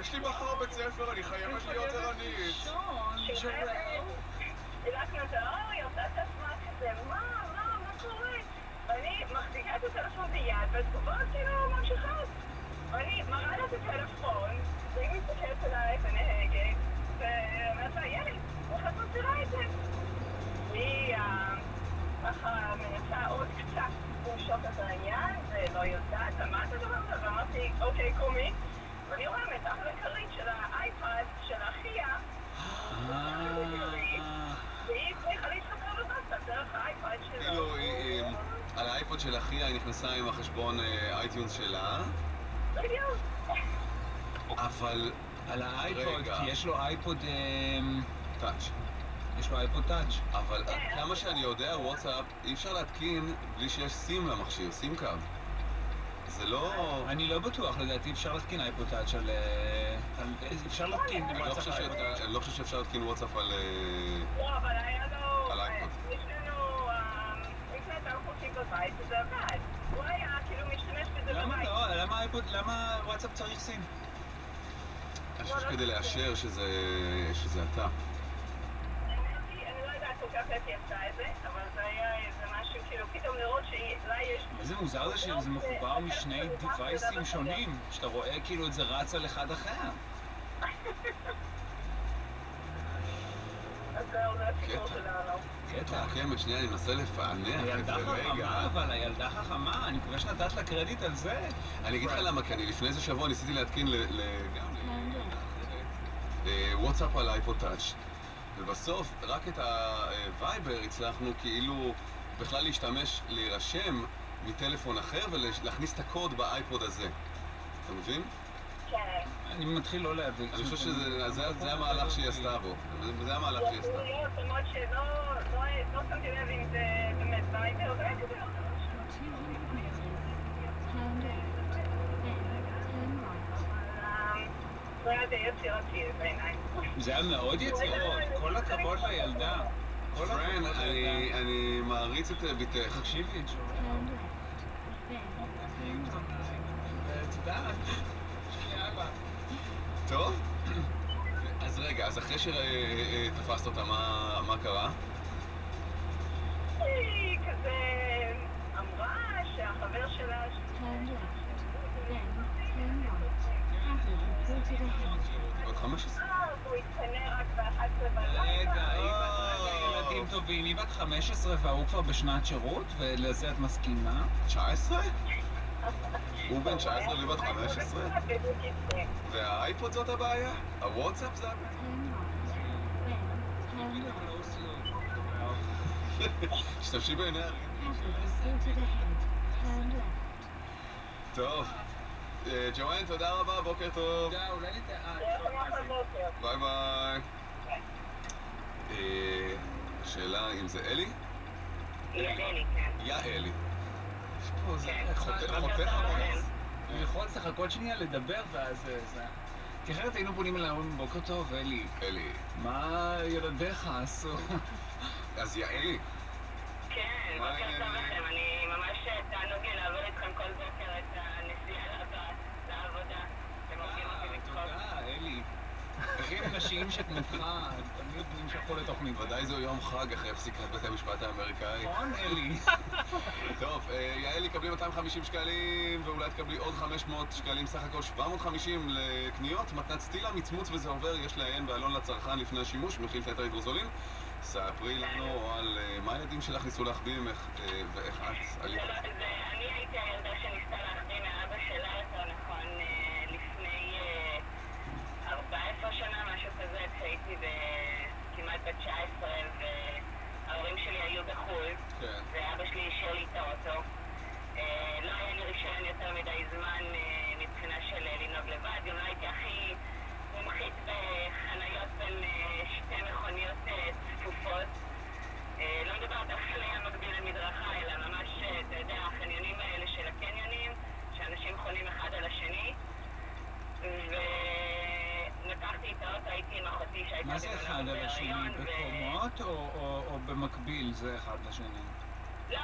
יש לי מחר בית ספר, אני חייבת להיות ערנית. דילקנו את האור, עושה את עצמה כזה, מה קורה? ואני מחזיקה את הטלפון ביד, והתגובה כאילו ממשיכות. ואני מראה לה את הטלפון, והיא מסתכלת עליי ונהגת, ואומרת לה, יאללה, איך את מסבירה את זה? והיא ככה מנסה עוד קצת למשוך את העניין, ולא יודעת, אמרת את הדבר הזה, ואמרתי, אוקיי, קומי. ואני רואה מתחת לכרית של האייפד של אחיה, והיא צריכה להסתכל בבסטה דרך האייפד שלה. כאילו, על האייפוד של אחיה היא נכנסה עם החשבון אייטיונס שלה. בדיוק. אבל... על האייפוד, כי יש לו אייפוד... טאץ'. יש לו אייפוד טאץ'. אבל כמה שאני יודע, וואטסאפ אי אפשר להתקין בלי שיש סים למכשיר, סים קארד. זה לא... אני לא בטוח, לדעתי אפשר להתקין אייפוד טאץ' על... אפשר להתקין וואטסאפ על אייפוד טאץ'. אני לא חושב שאפשר להתקין וואטסאפ על... לא, אבל היה לו... על אייפוד. יש לנו... אינטרנט אלחוטי בבית, וזה עבד. הוא היה כאילו משתמש בזה בבית. למה לא? למה אייפוד... למה וואטסאפ צריך סים? אני חושב כדי לאשר שזה אתה. אני לא יודעת כל כך איך היא עשתה את זה, אבל זה היה איזה משהו כאילו פתאום לראות שאולי יש... איזה מוזר זה שזה מחובר משני דיווייסים שונים, שאתה רואה כאילו את זה רץ על אחד אחר. אז זהו, זה הסיפור שלנו. קטע. כן, שנייה, אני מנסה לפענח את הילדה זה רגע. חכמה, אבל הילדה חכמה, אני מקווה שנתת לה קרדיט על זה. אני אגיד לך למה, כי אני לפני איזה שבוע ניסיתי להתקין גם וואטסאפ על אייפוד טאץ'. ובסוף, רק את הווייבר הצלחנו כאילו בכלל להירשם מטלפון אחר ולהכניס את הקוד באייפוד הזה. אתה מבין? כן. אני מתחיל לא להבין. אני חושב שזה המהלך שהיא עשתה בו. זה המהלך שהיא עשתה. למרות שלא שמתי לב אם זה באמת וייבר, זה היה כזה זה היה די יצירתי בעיניי. זה היה מאוד יצירות, כל הכבוד לילדה. פרן, אני מעריץ את ביתך. תקשיבי, ג'ו. תודה. יאללה. טוב? אז רגע, אז אחרי שתפסת אותה, מה קרה? היא כזה אמרה שהחבר שלה... עוד 15? הוא התקנה רק ב-11 בלילה. רגע, ילדים טובים, היא בת 15 והוא כבר בשנת שירות, ולזה את מסכימה? 19? הוא בן 19 והיא בת 15? והאייפוד זאת הבעיה? הוואטסאפ זה הבעיה? תשתמשי בעיני טוב. ג'ואן, תודה רבה, בוקר טוב. תודה, אולי נתראה. ביי ביי. שאלה אם זה אלי? אלי, כן. יא אלי. יש פה, זה חותך אני יכול לחכות שנייה לדבר ואז זה... כי אחרת היינו פונים אליי, אומרים בוקר טוב, אלי. אלי. מה ילדיך עשו? אז יא אלי. כן, בוקר טוב לכם. אני ממש תענוג לי לעבור איתכם כל בוקר את הנסיעה לעבודה. אתם הורגים אותי לצחוק. תודה, אלי. הכי אנשים שכמותך, תמיד נמשכו לתוכנית. ודאי זהו יום חג אחרי פסיקת בית המשפט האמריקאי. נכון, אלי. טוב, יעלי, קבלי 250 שקלים, ואולי תקבלי עוד 500 שקלים, סך הכל 750 לקניות. מתנת סטילה, מצמוץ וזה עובר, יש לעיין בעלון לצרכן לפני השימוש, מכיל פטר הידרוזולין. ספרי לנו על מה הילדים שלך ניסו להחביא ממך ואיך את עלית. אני הייתי הילדה שניסתה להחביא מאבא שלה, יותר נכון, לפני 14 שנה, משהו כזה, כשהייתי כמעט בת 19 וההורים שלי היו בחו"ל, ואבא שלי אישר לי את האוטו. לא היה לי רישיון יותר מדי זמן מבחינה של לנהוג לבד, גם לא הייתי הכי מומחית בחניות בין שתי מכוניות צפופות. לא מדברת על חניה מקביל למדרכה, אלא ממש, אתה יודע, החניונים האלה של הקניונים, שאנשים חונים אחד על השני. ונקחתי את האוטו, הייתי עם אחותי שהייתה מה זה אחד על השני? בקומות או במקביל זה אחד לשני? לא,